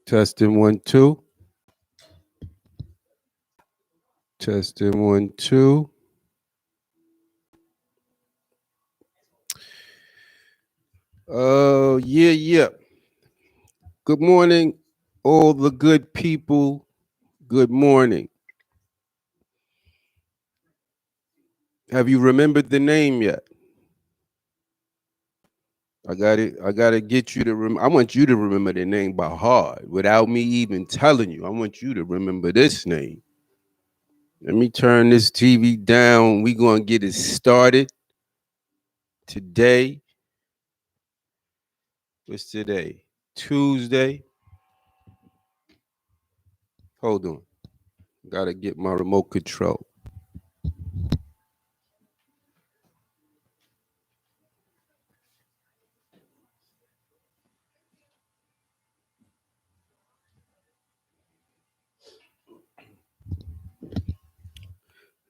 Testing 1 2. Testing 1 2. Yeah. Good morning, all the good people. Good morning. Have you remembered the name yet? I gotta get you to I want you to remember the name by heart without me even telling you. I want you to remember this name. Let me turn this TV down. We're gonna get it started today. What's today? Tuesday. Hold on. Gotta get my remote control.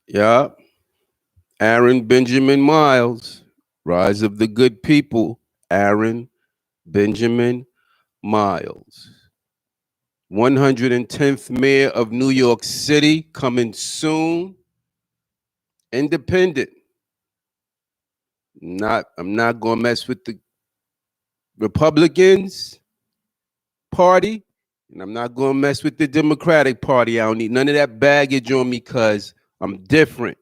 Yeah. Aaron Benjamin Miles, Rise of the Good People. Aaron Benjamin Miles. 110th Mayor of New York City, coming soon. Independent. I'm not gonna mess with the Republicans Party, and I'm not gonna mess with the Democratic Party. I don't need none of that baggage on me because I'm different.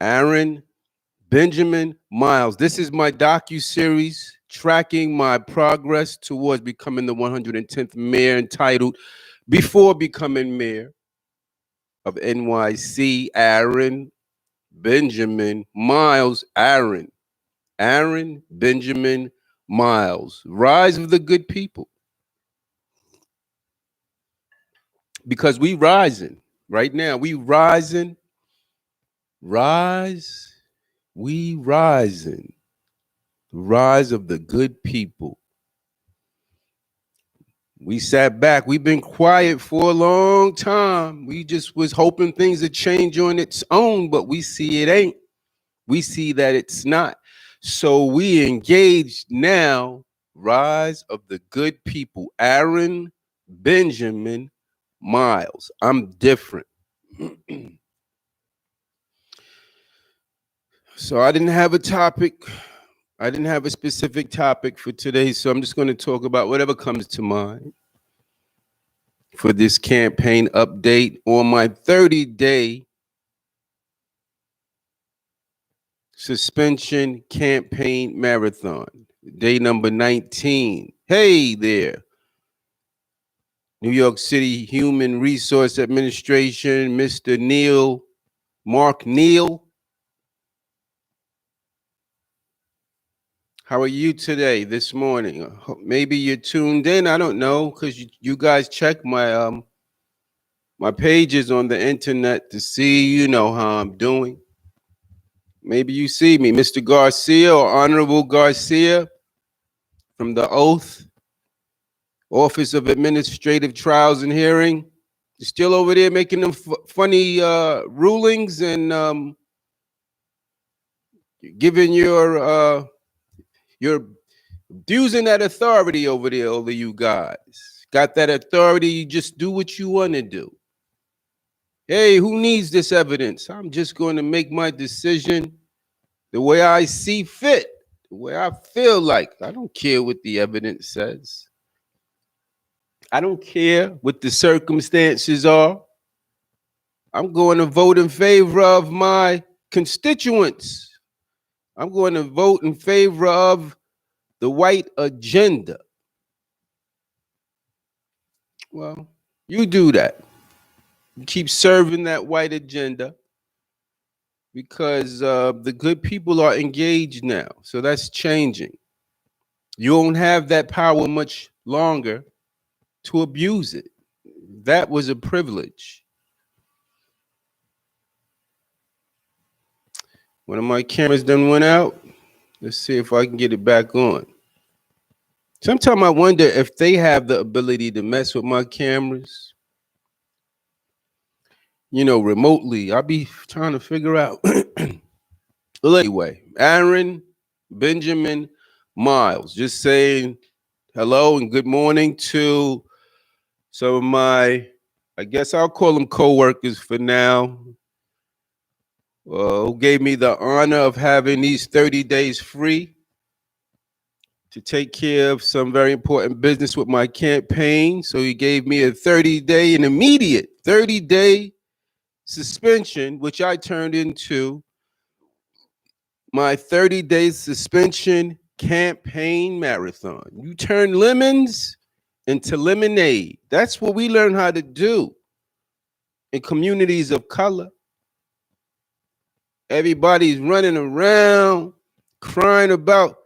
Aaron Benjamin Miles. This is my docu-series tracking my progress towards becoming the 110th mayor, entitled Before Becoming Mayor of NYC. Aaron Benjamin Miles. Aaron Benjamin Miles. Rise of the Good People. Because we rising right now. We rising. Rise. We rising. The rise of the good people. We sat back. We've been quiet for a long time. We just was hoping things would change on its own, but we see it ain't. We see that it's not. So we engaged now. Rise of the good people. Aaron Benjamin Miles. I'm different. So I didn't have a topic. I didn't have a specific topic for today, so I'm just going to talk about whatever comes to mind for this campaign update on my 30-day suspension campaign marathon, day number 19. Hey there, New York City Human Resource Administration, Mr. Mark Neal. How are you today, this morning? Maybe you're tuned in. I don't know, because you guys check my my pages on the internet to see, how I'm doing. Maybe you see me, Mr. Garcia or Honorable Garcia from the Oath, Office of Administrative Trials and Hearing. You're still over there making them funny rulings and giving your abusing that authority over there, all of you guys. Got that authority, you just do what you want to do. Hey, who needs this evidence? I'm just going to make my decision the way I see fit, the way I feel like. I don't care what the evidence says. I don't care what the circumstances are. I'm going to vote in favor of my constituents. I'm going to vote in favor of the white agenda. Well, you do that. You keep serving that white agenda because the good people are engaged now. So that's changing. You won't have that power much longer to abuse it. That was a privilege. One of my cameras done went out. Let's see if I can get it back on. Sometimes I wonder if they have the ability to mess with my cameras, remotely. I'll be trying to figure out. Well, anyway, Aaron Benjamin Miles, just saying hello and good morning to some of my, I guess I'll call them co-workers for now, who gave me the honor of having these 30 days free to take care of some very important business with my campaign. So he gave me a 30-day, an immediate 30-day suspension, which I turned into my 30-day suspension campaign marathon. You turn lemons into lemonade. That's what we learn how to do in communities of color. Everybody's running around crying about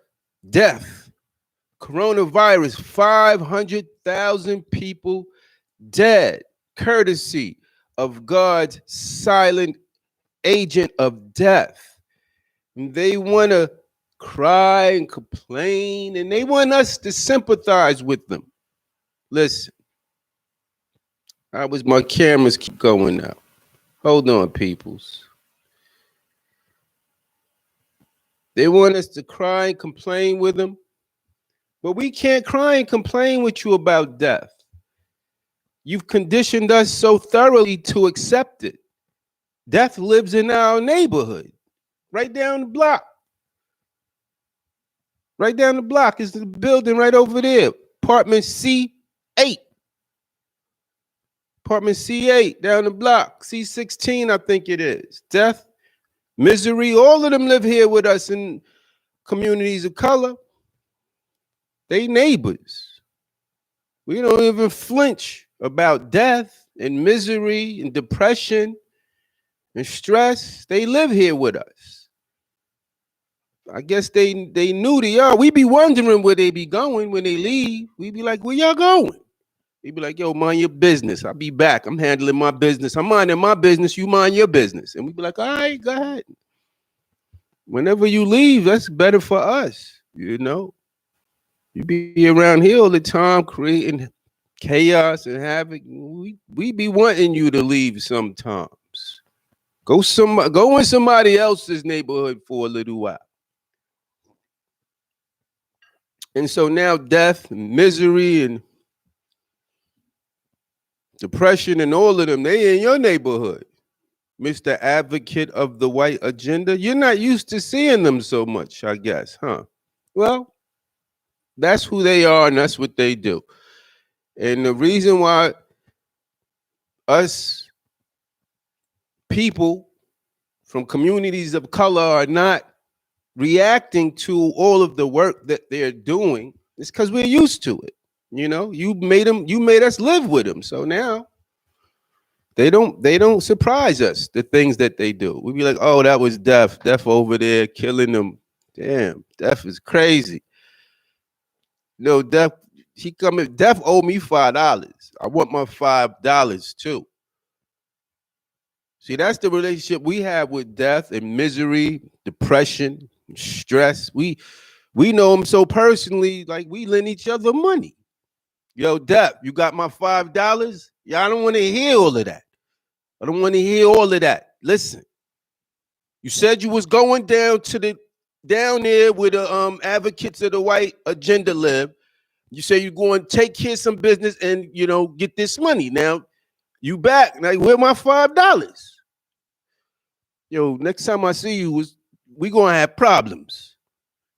death. Coronavirus, 500,000 people dead, courtesy of God's silent agent of death. And they want to cry and complain, and they want us to sympathize with them. Listen, my cameras keep going now. Hold on, peoples. They want us to cry and complain with them, but we can't cry and complain with you about death. You've conditioned us so thoroughly to accept it. Death lives in our neighborhood, right down the block. Right down the block is the building right over there, apartment C8. Apartment C8 down the block, C16, I think it is. Death, misery, all of them live here with us in communities of color. They neighbors. We don't even flinch about death and misery and depression and stress. They live here with us. I guess they knew they are. We be wondering where they be going when they leave. We be like, where y'all going? They be like, yo, mind your business. I'll be back. I'm handling my business. I'm minding my business. You mind your business. And we be like, all right, go ahead. Whenever you leave, that's better for us, you know? You be around here all the time creating chaos and havoc. We be wanting you to leave sometimes. Go in somebody else's neighborhood for a little while. And so now death and misery and depression and all of them, they in your neighborhood. Mr. Advocate of the white agenda, you're not used to seeing them so much, I guess, huh? Well, that's who they are and that's what they do. And the reason why us people from communities of color are not reacting to all of the work that they're doing is because we're used to it. You know, you made us live with them. So now they don't surprise us, the things that they do. We be like, oh, that was Death over there killing them. Damn, Death is crazy. No, Death owed me $5. I want my $5 too. See, that's the relationship we have with death and misery, depression, stress. We know them so personally, like we lend each other money. Yo, Death, you got my $5? Yeah, I don't want to hear all of that. I don't want to hear all of that. Listen, you said you was going down there where the advocates of the white agenda live. You say you're going to take care of some business and, you know, get this money. Now, you back. Now, where my $5? Yo, next time I see you, we going to have problems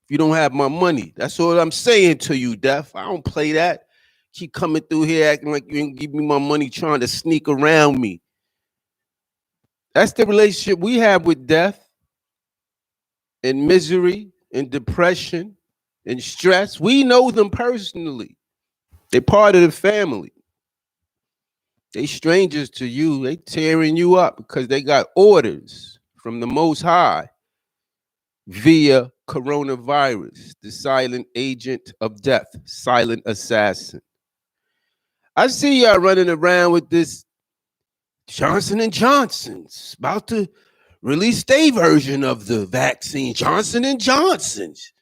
if you don't have my money. That's all I'm saying to you, Death. I don't play that. Keep coming through here acting like you ain't give me my money, trying to sneak around me. That's the relationship we have with death and misery and depression and stress. We know them personally. They're part of the family. They strangers to you. They tearing you up because they got orders from the Most High via coronavirus, the silent agent of death, silent assassin. I see y'all running around with this Johnson & Johnson's about to release their version of the vaccine, Johnson & Johnson's.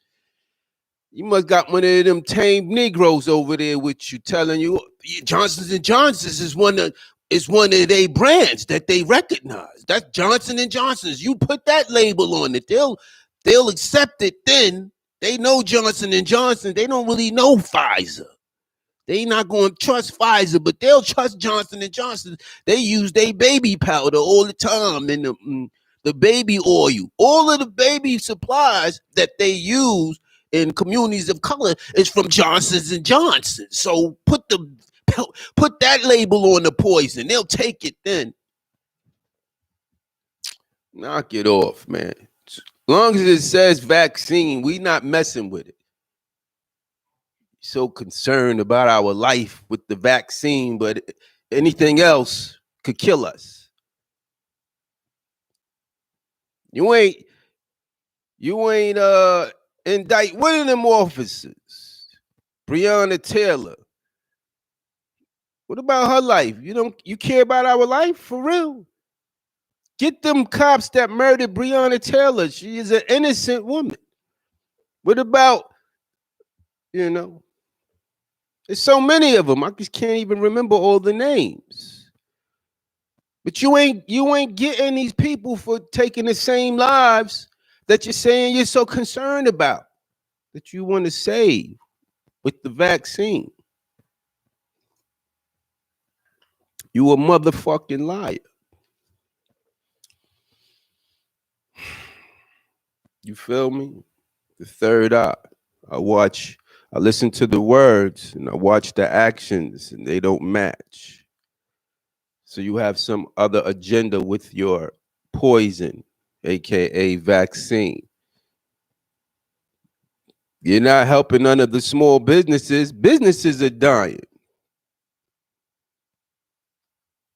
You must got one of them tame Negroes over there with you telling you Johnson & Johnson's is one of their brands that they recognize. That's Johnson & Johnson's. You put that label on it, they'll accept it then. They know Johnson & Johnson. They don't really know Pfizer. They not going to trust Pfizer, but they'll trust Johnson and Johnson. They use their baby powder all the time and the baby oil. All of the baby supplies that they use in communities of color is from Johnson's and Johnson. So put that label on the poison. They'll take it then. Knock it off, man. As long as it says vaccine, we not messing with it. So concerned about our life with the vaccine, but anything else could kill us. You ain't indict one of them officers, Breonna Taylor. What about her life? You care about our life for real? Get them cops that murdered Breonna Taylor. She is an innocent woman. What about, there's so many of them. I just can't even remember all the names. But you ain't getting these people for taking the same lives that you're saying you're so concerned about, that you want to save with the vaccine. You a motherfucking liar. You feel me? The third eye. I listen to the words and I watch the actions and they don't match. So you have some other agenda with your poison, aka vaccine. You're not helping none of the small businesses. Businesses are dying.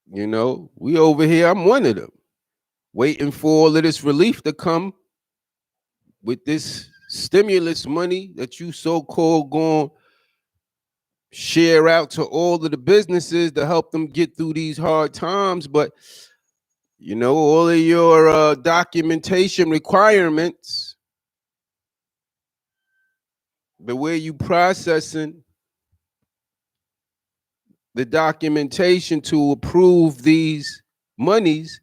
We over here, I'm one of them, waiting for all of this relief to come with this stimulus money that you so-called going to share out to all of the businesses to help them get through these hard times. But, all of your documentation requirements, the way you processing the documentation to approve these monies,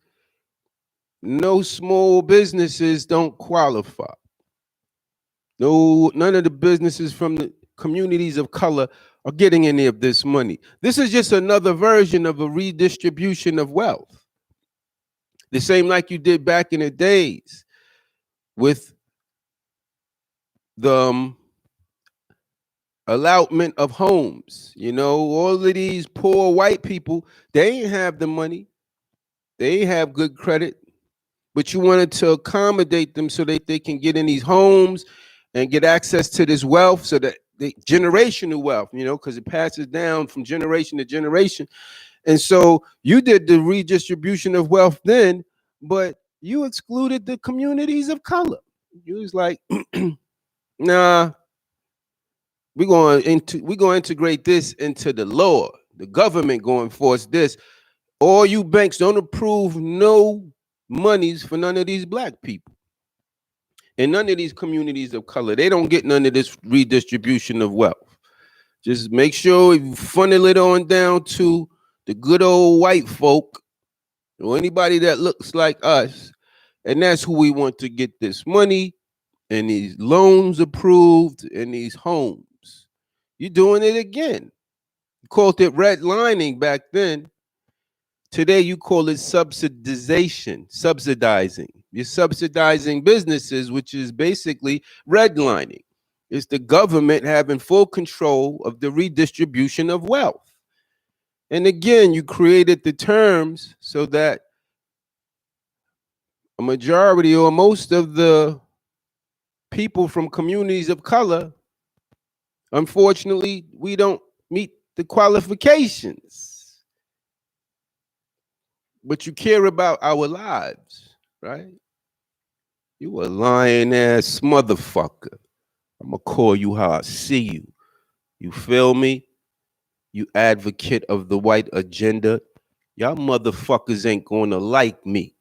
no small businesses don't qualify. No, none of the businesses from the communities of color are getting any of this money. This is just another version of a redistribution of wealth. The same like you did back in the days with the allotment of homes. All of these poor white people, they ain't have the money. They ain't have good credit. But you wanted to accommodate them so that they can get in these homes and get access to this wealth, so that the generational wealth, because it passes down from generation to generation. And so you did the redistribution of wealth then, but you excluded the communities of color. You was like, nah, we're going to integrate this into the law. The government going to enforce this. All you banks don't approve no monies for none of these black people. And none of these communities of color, they don't get none of this redistribution of wealth. Just make sure you funnel it on down to the good old white folk or anybody that looks like us. And that's who we want to get this money and these loans approved and these homes. You're doing it again. You called it redlining back then. Today, you call it subsidizing. You're subsidizing businesses, which is basically redlining. It's the government having full control of the redistribution of wealth. And again, you created the terms so that a majority or most of the people from communities of color, unfortunately, we don't meet the qualifications. But you care about our lives, right? You a lying ass motherfucker. I'm gonna call you how I see you. You feel me? You advocate of the white agenda. Y'all motherfuckers ain't gonna like me.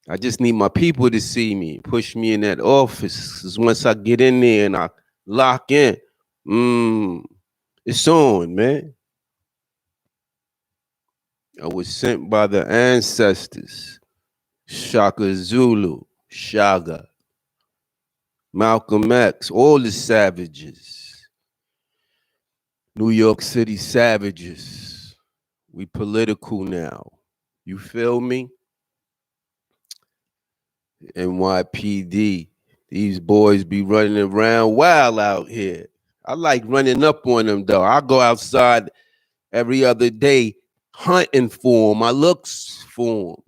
I just need my people to see me, push me in that office. 'Cause once I get in there and I lock in, it's on, man. I was sent by the ancestors. Shaka Zulu, Shaga, Malcolm X, all the savages. New York City savages. We political now. You feel me? NYPD. These boys be running around wild out here. I like running up on them though. I go outside every other day hunting for them. I look for them.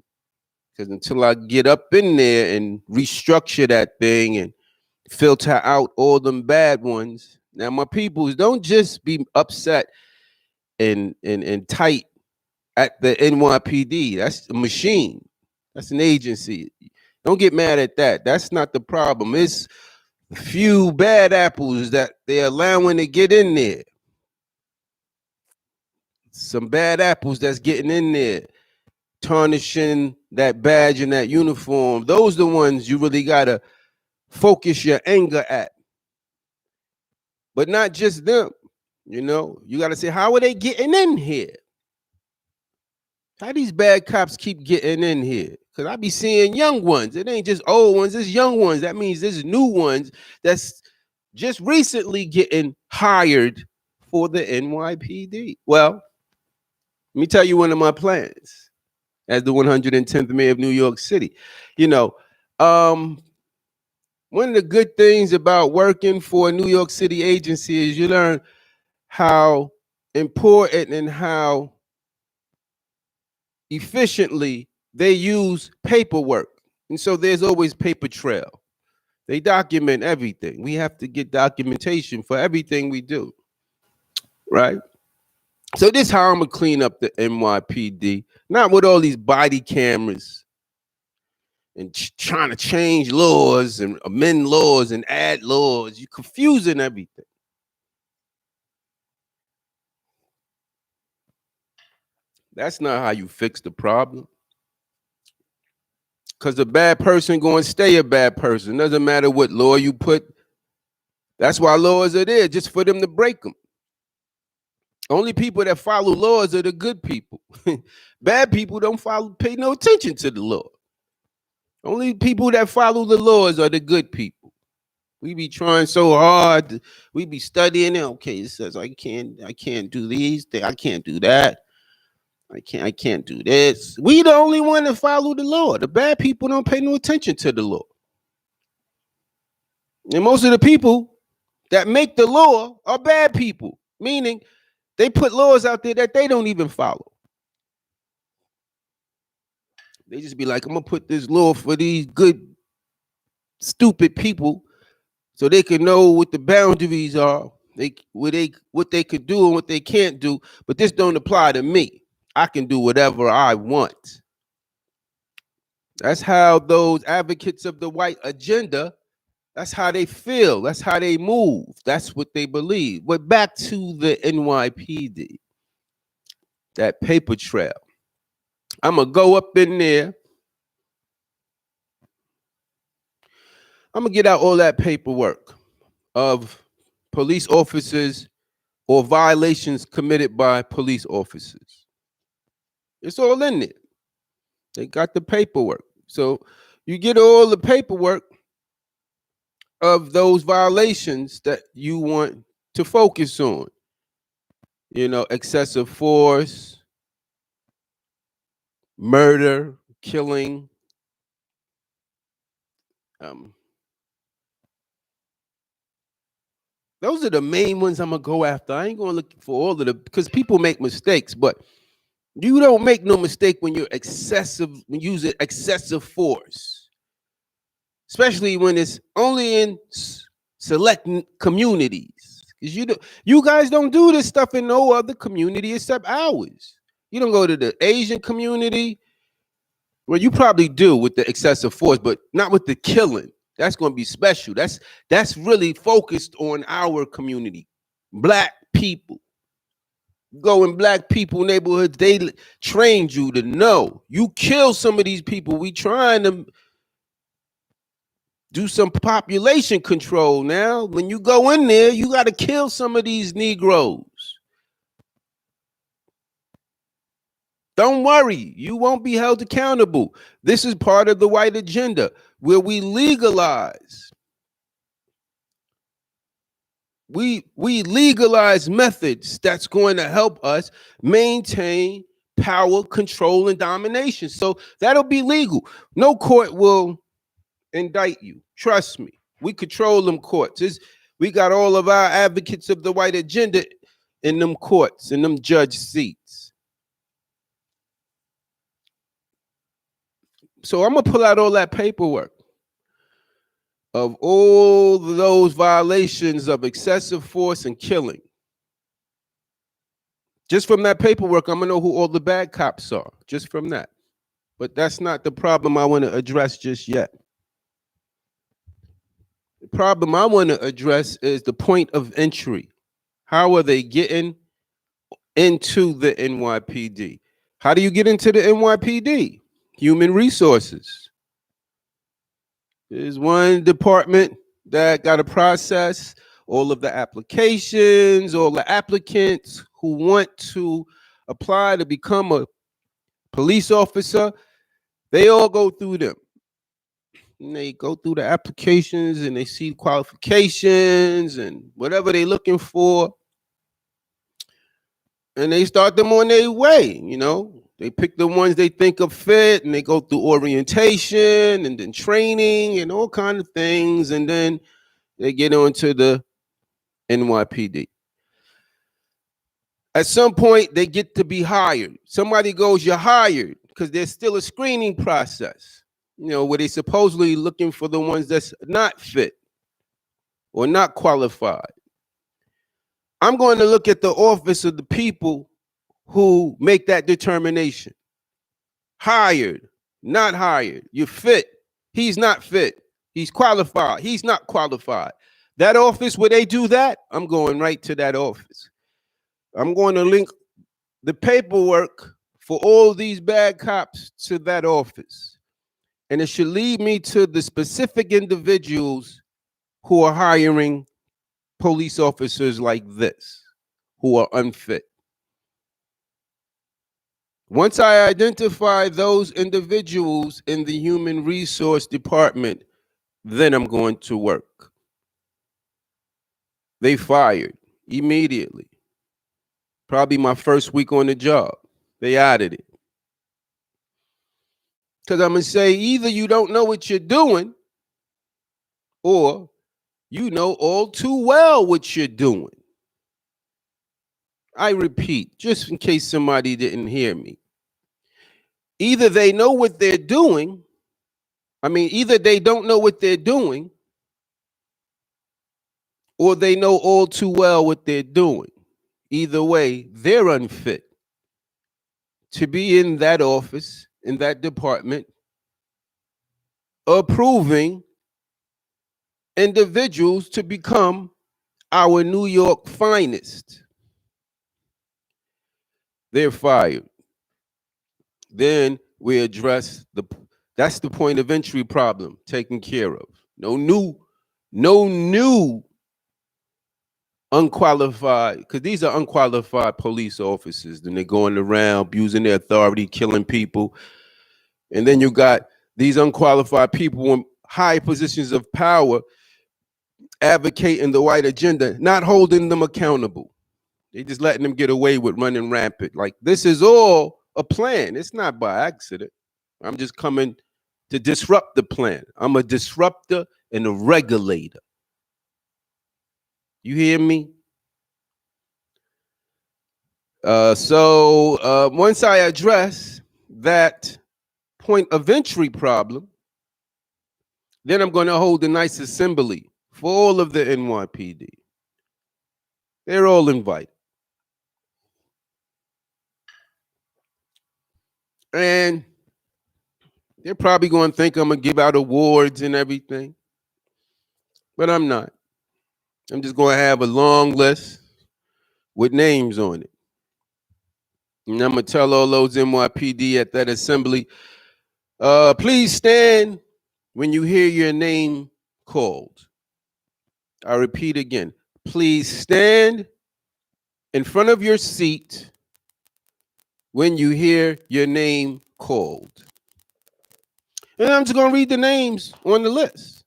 Because until I get up in there and restructure that thing and filter out all them bad ones. Now, my peoples, don't just be upset and tight at the NYPD. That's a machine. That's an agency. Don't get mad at that. That's not the problem. It's few bad apples that they're allowing to get in there. Some bad apples that's getting in there, tarnishing that badge and that uniform. Those are the ones you really gotta focus your anger at. But not just them. You gotta say, how are they getting in here? How these bad cops keep getting in here? Because I be seeing young ones. It ain't just old ones, it's young ones. That means there's new ones that's just recently getting hired for the NYPD. Well, let me tell you one of my plans as the 110th mayor of New York City. One of the good things about working for a New York City agency is you learn how important and how efficiently they use paperwork. And so there's always paper trail. They document everything. We have to get documentation for everything we do, right? So this is how I'm going to clean up the NYPD, not with all these body cameras and trying to change laws and amend laws and add laws. You're confusing everything. That's not how you fix the problem. Because a bad person going to stay a bad person. Doesn't matter what law you put. That's why laws are there, just for them to break them. Only people that follow laws are the good people. Bad people don't pay no attention to the law. Only people that follow the laws are the good people. We be trying so hard. We be studying it. Okay, it says I can't do these things. I can't do that. I can't do this. We the only one that follow the law. The bad people don't pay no attention to the law. And most of the people that make the law are bad people, meaning they put laws out there that they don't even follow. They just be like, I'm gonna put this law for these good, stupid people so they can know what the boundaries are, what they could do and what they can't do. But this don't apply to me. I can do whatever I want. That's how those advocates of the white agenda, that's how they feel. That's how they move. That's what they believe. But back to the NYPD, that paper trail. I'm going to go up in there. I'm going to get out all that paperwork of police officers or violations committed by police officers. It's all in there. They got the paperwork. So you get all the paperwork of those violations that you want to focus on. Excessive force, murder, killing. Those are the main ones I'm going to go after. I ain't going to look for all of them because people make mistakes, but you don't make no mistake when you're using excessive force, especially when it's only in select communities. Because you guys don't do this stuff in no other community except ours. You don't go to the Asian community. Well, you probably do with the excessive force, but not with the killing. That's going to be special. That's really focused on our community, Black people. Go in Black people neighborhoods, they trained you to know. You kill some of these people. We trying to do some population control now. When you go in there, you got to kill some of these Negroes. Don't worry, you won't be held accountable. This is part of the white agenda where we legalize We legalize methods that's going to help us maintain power, control, and domination. So that'll be legal. No court will indict you. Trust me. We control them courts. We got all of our advocates of the white agenda in them courts, in them judge seats. So I'm going to pull out all that paperwork of all those violations of excessive force and killing. Just from that paperwork, I'm going to know who all the bad cops are, just from that. But that's not the problem I want to address just yet. The problem I want to address is the point of entry. How are they getting into the NYPD? How do you get into the NYPD? Human resources. There's one department that got to process all of the applications, all the applicants who want to apply to become a police officer. They all go through them. And they go through the applications and they see qualifications and whatever they're looking for. And they start them on their way, you know. They pick the ones they think are fit and they go through orientation and then training and all kinds of things. And then they get onto the NYPD. At some point, they get to be hired. Somebody goes, you're hired, because there's still a screening process, you know, where they supposedly looking for the ones that's not fit or not qualified. I'm going to look at the office of the people who make that determination. Hired, not hired. You're fit. He's not fit. He's qualified. He's not qualified. That office where they do that, I'm going right to that office. I'm going to link the paperwork for all these bad cops to that office. And it should lead me to the specific individuals who are hiring police officers like this, who are unfit. Once I identify those individuals in the human resource department, then I'm going to work. They fired immediately. Probably my first week on the job. They added it. Because I'm going to say either you don't know what you're doing or you know all too well what you're doing. I repeat, just in case somebody didn't hear me. Either they know what they're doing, either they don't know what they're doing, or they know all too well what they're doing. Either way, they're unfit to be in that office, in that department, approving individuals to become our New York finest. They're fired. Then we address that's the point of entry problem taken care of. No new unqualified, because these are unqualified police officers. Then they're going around abusing their authority, killing people. And then you got these unqualified people in high positions of power advocating the white agenda, not holding them accountable. They just letting them get away with running rampant. Like, this is all a plan. It's not by accident. I'm just coming to disrupt the plan. I'm a disruptor and a regulator. You hear me? So once I address that point of entry problem, then I'm going to hold a nice assembly for all of the NYPD. They're all invited. And they're probably going to think I'm going to give out awards and everything. But I'm not. I'm just going to have a long list with names on it. And I'm going to tell all those NYPD at that assembly, please stand when you hear your name called. I repeat again, please stand in front of your seat when you hear your name called. And I'm just going to read the names on the list.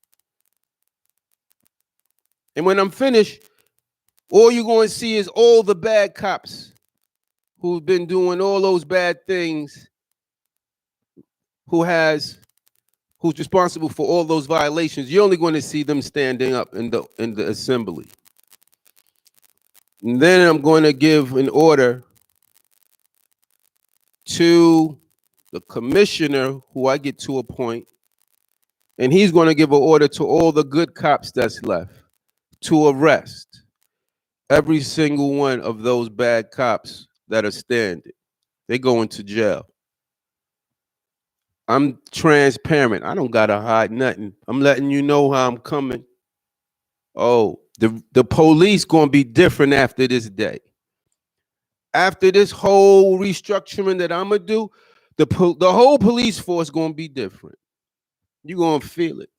And when I'm finished, All you're going to see is all the bad cops who've been doing all those bad things, who's responsible for all those violations. You're only going to see them standing up in the assembly. And then I'm going to give an order to the commissioner who I get to appoint, and he's going to give an order to all the good cops that's left to arrest every single one of those bad cops that are standing. They go into jail. I'm transparent. I don't gotta hide nothing. I'm letting you know how I'm coming. Oh, the police gonna be different after this day. After this whole restructuring that I'm gonna do, the whole police force gonna be different. You're gonna feel it.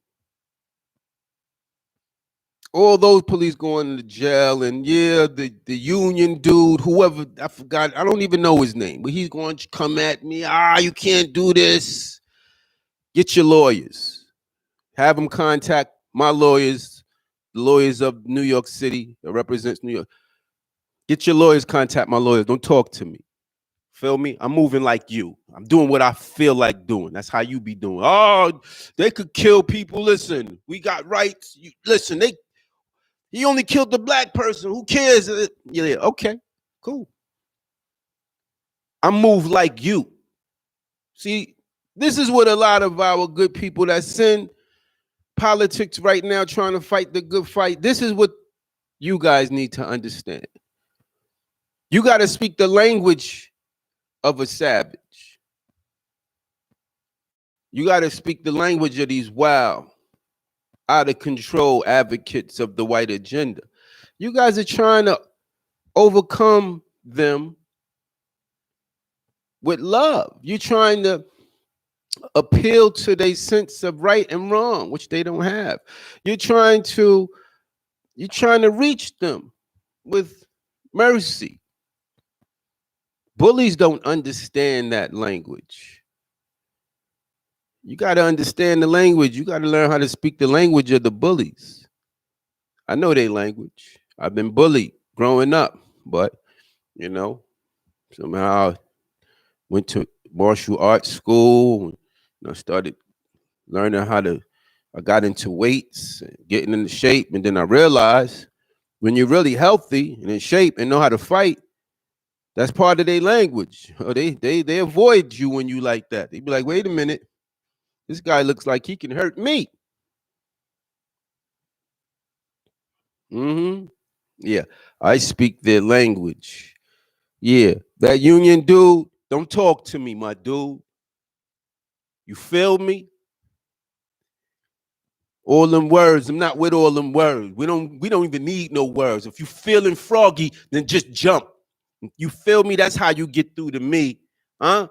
All those police going to jail, and yeah, the union dude, whoever, I forgot, I don't even know his name, but he's going to come at me. You can't do this. Get your lawyers. Have them contact my lawyers, the lawyers of New York City that represents New York. Get your lawyers, contact my lawyers. Don't talk to me. Feel me? I'm moving like you. I'm doing what I feel like doing. That's how you be doing. Oh, they could kill people. Listen, we got rights. Listen, he only killed the black person. Who cares? Yeah, okay, cool. I move like you. See, this is what a lot of our good people that's in politics right now trying to fight the good fight. This is what you guys need to understand. You got to speak the language of a savage. You got to speak the language of these wild, out of control advocates of the white agenda. You guys are trying to overcome them with love. You're trying to appeal to their sense of right and wrong, which they don't have. You're trying to reach them with mercy. Bullies don't understand that language. You got to understand the language. You got to learn how to speak the language of the bullies. I know their language. I've been bullied growing up, but somehow went to martial arts school. Started learning I got into weights, and getting into shape, and then I realized when you're really healthy and in shape and know how to fight, that's part of their language. They avoid you when you like that. They be like, wait a minute, this guy looks like he can hurt me. Yeah, I speak their language. Yeah, that union dude, don't talk to me, my dude. You feel me? All them words, I'm not with all them words. We don't even need no words. If you feeling froggy, then just jump. You feel me? That's how you get through to me. Huh?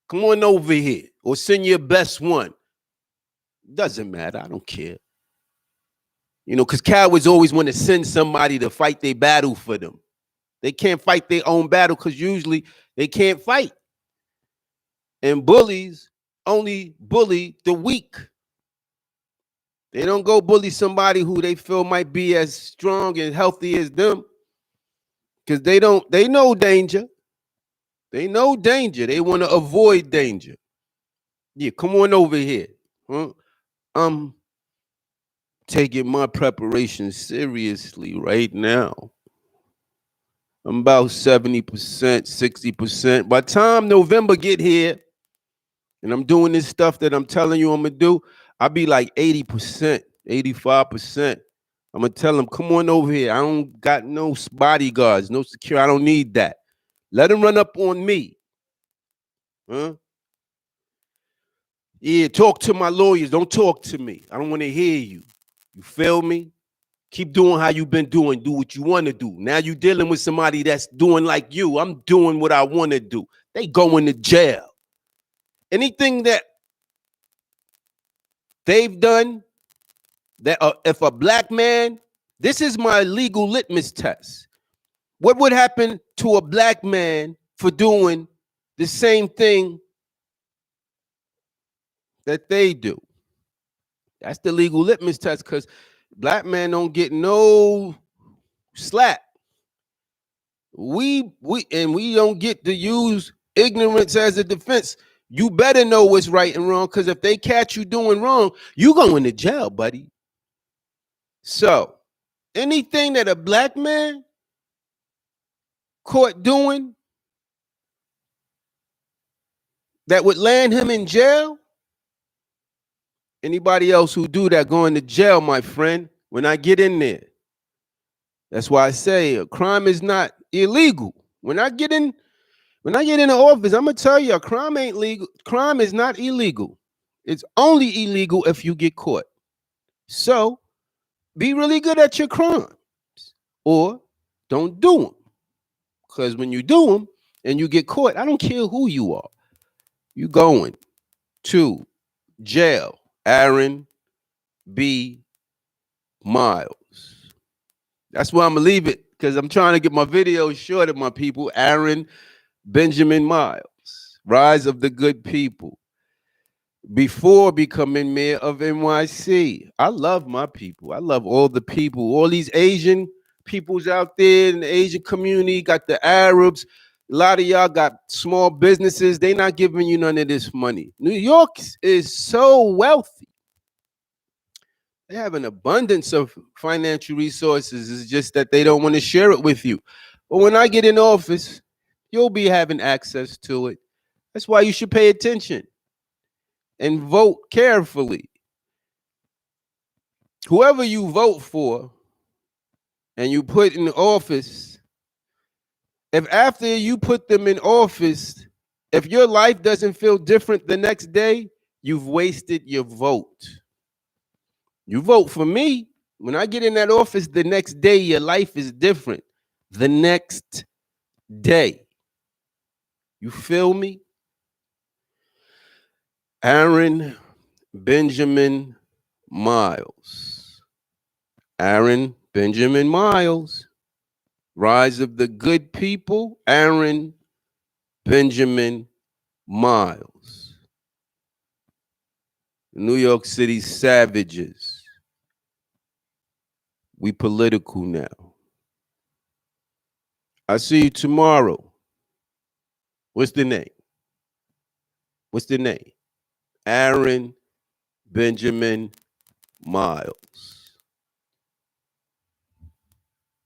Come on over here. Or send your best one. Doesn't matter. I don't care. Because cowards always want to send somebody to fight their battle for them. They can't fight their own battle because usually they can't fight. And bullies only bully the weak. They don't go bully somebody who they feel might be as strong and healthy as them. Because they know danger. They know danger. They want to avoid danger. Yeah, come on over here. Huh? I'm taking my preparation seriously right now. I'm about 70%, 60%. By the time November get here, and I'm doing this stuff that I'm telling you I'm going to do, I'll be like 80%, 85%. I'm going to tell them, come on over here. I don't got no bodyguards, no security. I don't need that. Let them run up on me. Huh? Yeah, talk to my lawyers. Don't talk to me. I don't want to hear you. You feel me? Keep doing how you've been doing. Do what you want to do. Now you're dealing with somebody that's doing like you. I'm doing what I want to do. They going to jail. Anything that they've done, that if a black man, this is my legal litmus test. What would happen to a black man for doing the same thing that they do? That's the legal litmus test, because black men don't get no slack We don't get to use ignorance as a defense. You better know what's right and wrong, because if they catch you doing wrong, you going to jail, buddy. So anything that a black man caught doing that would land him in jail, anybody else who do that going to jail, my friend, when I get in there. That's why I say a crime is not illegal. When I get in the office, I'm gonna tell you a crime ain't legal. Crime is not illegal. It's only illegal if you get caught. So be really good at your crimes, or don't do them. Because when you do them and you get caught, I don't care who you are, you going to jail. Aaron B. Miles. That's where I'm gonna leave it, because I'm trying to get my videos short of my people. Aaron Benjamin Miles, Rise of the Good People. Before becoming mayor of NYC, I love my people. I love all the people, all these Asian peoples out there in the Asian community. Got the Arabs. A lot of y'all got small businesses. They not giving you none of this money. New York is so wealthy. They have an abundance of financial resources. It's just that they don't want to share it with you. But when I get in office, you'll be having access to it. That's why you should pay attention and vote carefully. Whoever you vote for and you put in office, if after you put them in office, if your life doesn't feel different the next day, you've wasted your vote. You vote for me. When I get in that office the next day, your life is different. The next day. You feel me? Aaron Benjamin Miles. Aaron Benjamin Miles. Rise of the Good People. Aaron Benjamin Miles. New York City Savages. We political now. I see you tomorrow. What's the name? What's the name? Aaron Benjamin Miles.